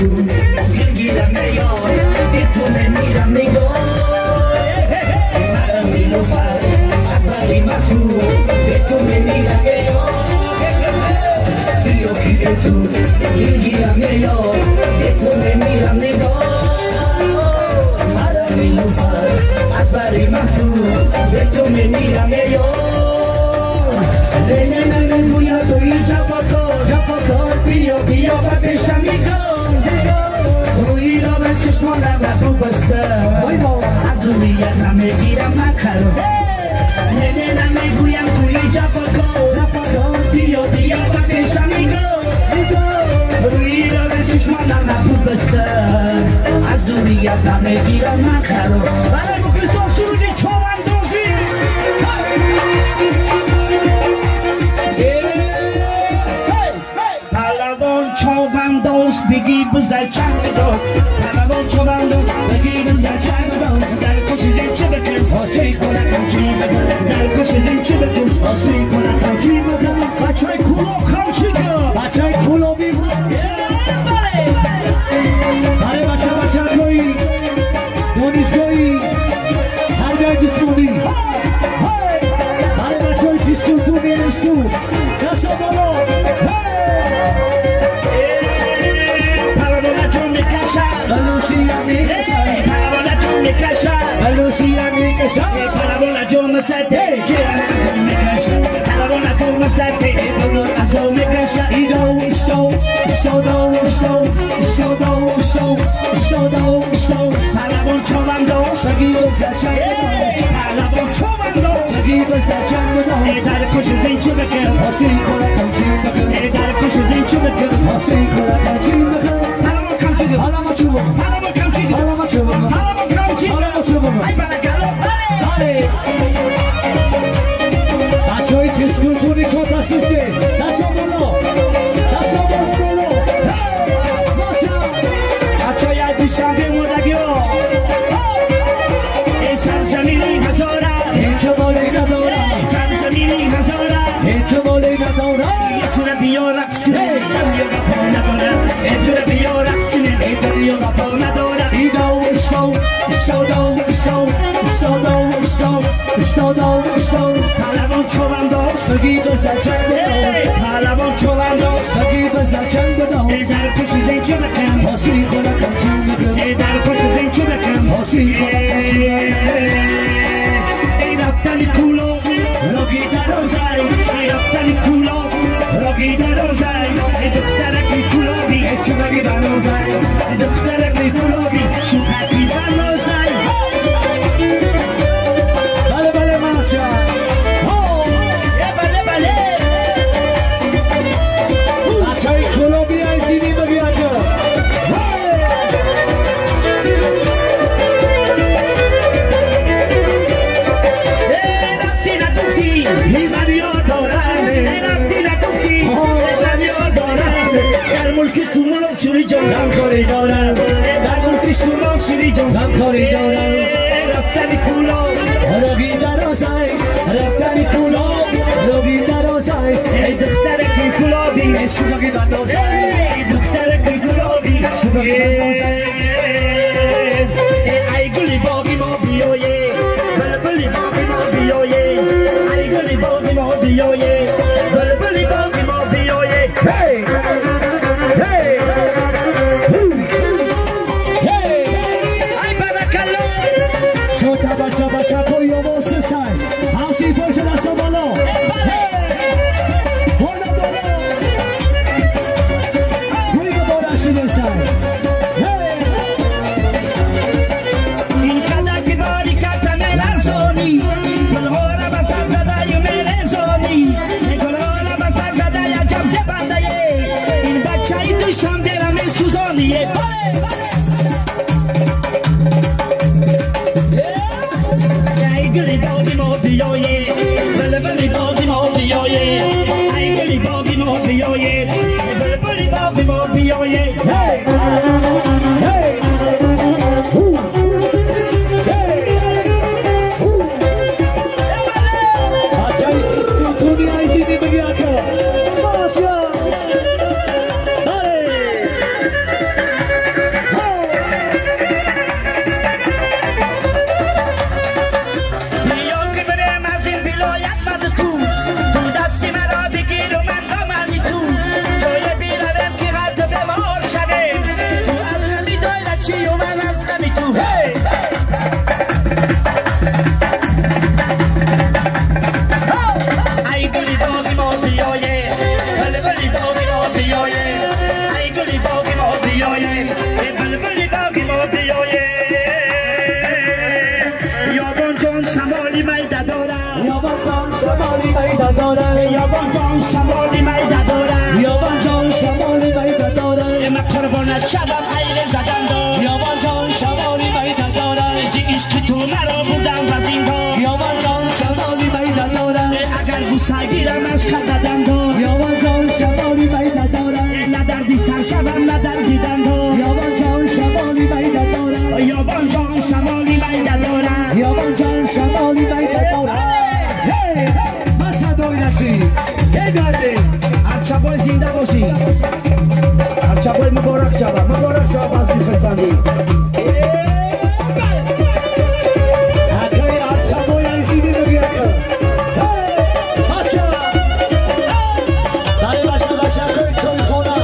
tu, gilgilame yo, ditune mirame go. Marami lupa, asari matu, ditune mirame yo. Io kire tu, gilgilame yo, ditune mirame go. Marami lupa, asari matu, ditune mirame yo. Lenena buya to japako, pio papi shamigo. Ruido na chishmona na kubasta. Azuria na me gira makaro. Lenena me buya to japako, pio papi shamigo. Ruido na chishmona na kubasta. Azuria na me gira makaro. Vale, porque sou suru de chowandozi. Biggie bazar chango, Palabon chovando, biggie bazar chango. Dar coches en chibakan, o sei con la canchiba. Dar coches en chibakan, o sei con la canchiba. Bachai culo canchiga, bachai culo vivo. Vale, bacha koi, Monis koi, Harga jiskuni. Vale, bacha jisku tu vienes tu, Casa bolo. Lucia mi casa, parabola giorno 7, gira mi casa, parabola giorno 7, parabola giorno mi casa, parabon chovando, seguido zacciando, parabon chovando, seguido zacciando, e dare cosce in ciubeche, o si con la cancina, e dare cosce in ciubeche, o si con la cancina, parabon cancina, parabon cancina, parabon cancina, ai para calo, dale, faccio il discorso di ciò assiste, da solo, faccio ya di sangue mudagio, e salsa mini masora, e ci vuole da dora, salsa mini masora, e ci vuole da dora, e ci la viola, e ci la viola, e la viola ponadora, e da un Palabon chovando, seguido zacciando, Palabon chovando, seguido zacciando, e dar coches en chibakan, o si con la canchina, e dar coches en chibakan, o si con la canchina, e raptali culo, lo guidaro sai, e raptali culo, lo guidaro sai, e doktara ki culo bi, e shugari bano sai, e doktara ki culo bi, shugari bano sai. Ancora i dona, da moltissimo si rigiona ancora i dona, raftani culo, lo guidaro sai, raftani culo, lo guidaro sai, e doktare ki culo di, e suba guidaro sai, e doktare ki culo di, suba guidaro sai, e ai guli bogi mobi oye, bali bogi mobi oye, ai guli bogi mobi oye, bali bogi mobi oye, hey, hey. Bacha por your boss this time. How she pushing us over low. Hey! Hold up, hold up. Bring the ball this time. Hey! In cada kibari kata nella zoni. Colora basanza da io me le zoni. E colora basanza da ya jam se banda ye. In bacha itu shande la me suzoni ye. Gully boggy mobi oh yeah, bully boggy mobi oh yeah, I gully boggy mobi oh yeah, bully boggy mobi oh yeah, hey, hey, ooh, hey, ooh, achai kisko dunia isi ni bagi aku, masya, dale. دارم یابان جان شمالی میده دارم یابان جان شمالی میده دارم من قربانت شبم خیلی زدم دار یابان جان شمالی میده دارم زیگیش که تو مرا بودم و زندان یابان جان شمالی میده دارم اگر گوسه گیرم از قدم دار یابان جان شمالی میده دارم نه دردی سر شبم نه در دیدن دار یابان جان شمالی میده دارم یابان جان شمالی میده دارم یابان جان شمالی میده دارم مسعود دولتی بگردی ارچبای زنده باشی ارچبای مبارک شب از میخواستندی اکای ارچبای ایزیدی رو بیاد باشا داره باشا کوی توی خونه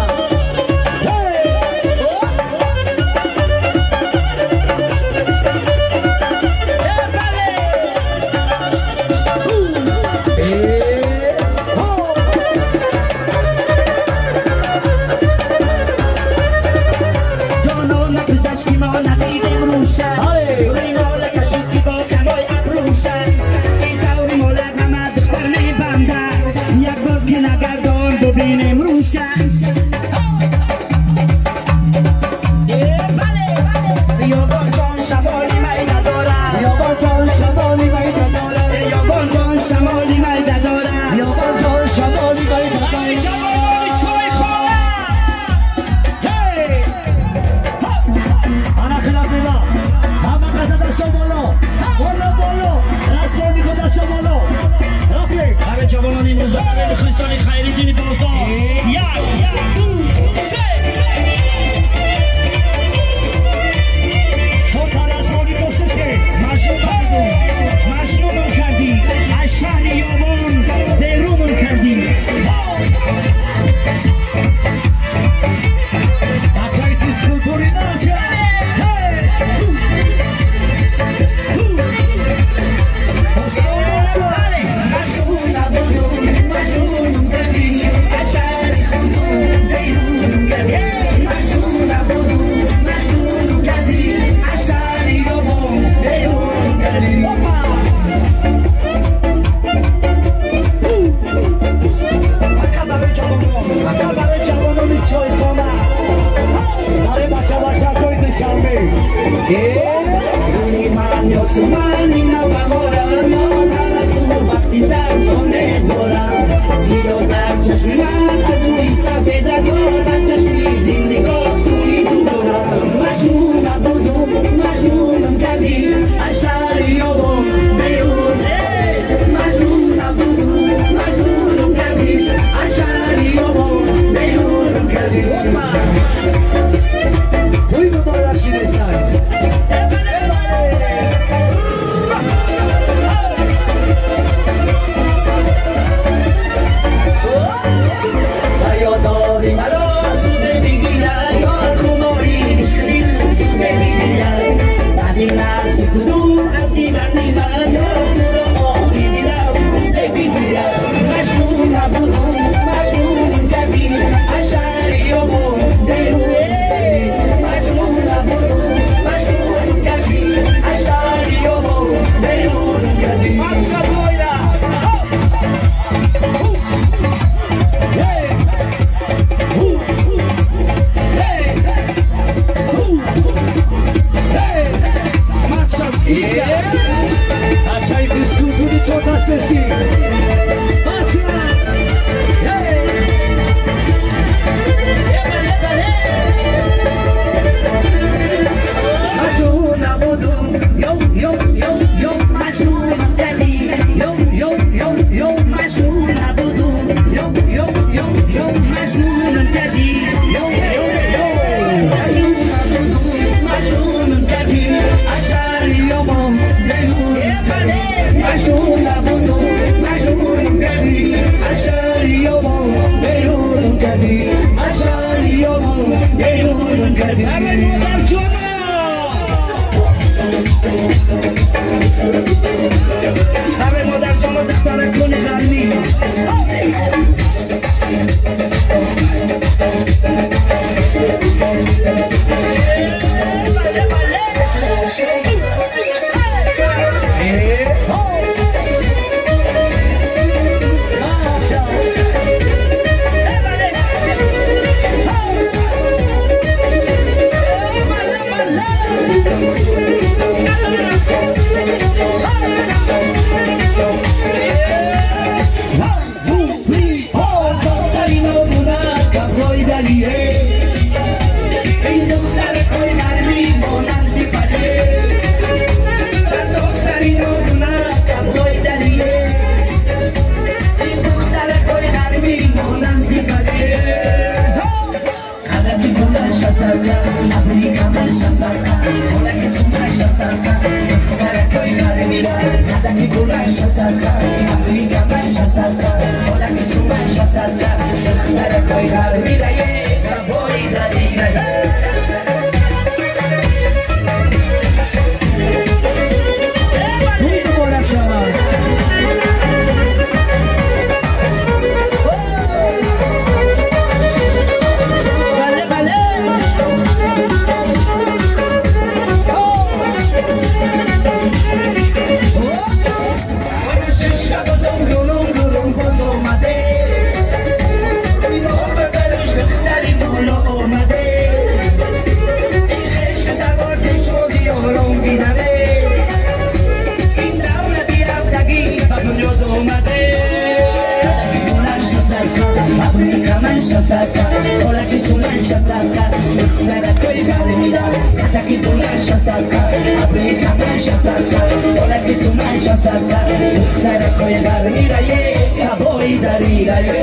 بلند شسرکا ابری کمن شسرکا ولکی سومن شسرکا برکوی گرمیرا کدکی بلند شسرکا ابری کمن شسرکا ولکی سومن شسرکا برکوی گرمیرا کبوی دریرا Shasaka, hola que suman shasaka, nada koi garmida, kata ki bulan shasaka, abri kaman shasaka, hola que suman shasaka, nada koi garmida ye, kaboy darida ye.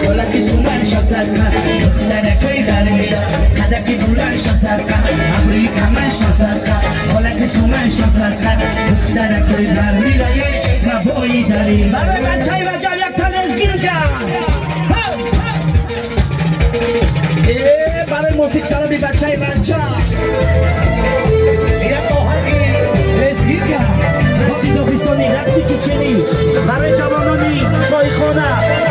Hola que suman shasaka, nada koi garmida, kada ki bulan shasaka, abri kaman shasaka, hola que suman shasaka, nada koi garmida ye, kaboy dari. برای بچه‌ای و جمع یک تنزگیر کرد. برای موسیقی طلبی بچه‌ای بچه. یک آهنگی تنزگیر کرد. رقصی داغستانی، رقصی چچنی، برای جوانانی چایخانه.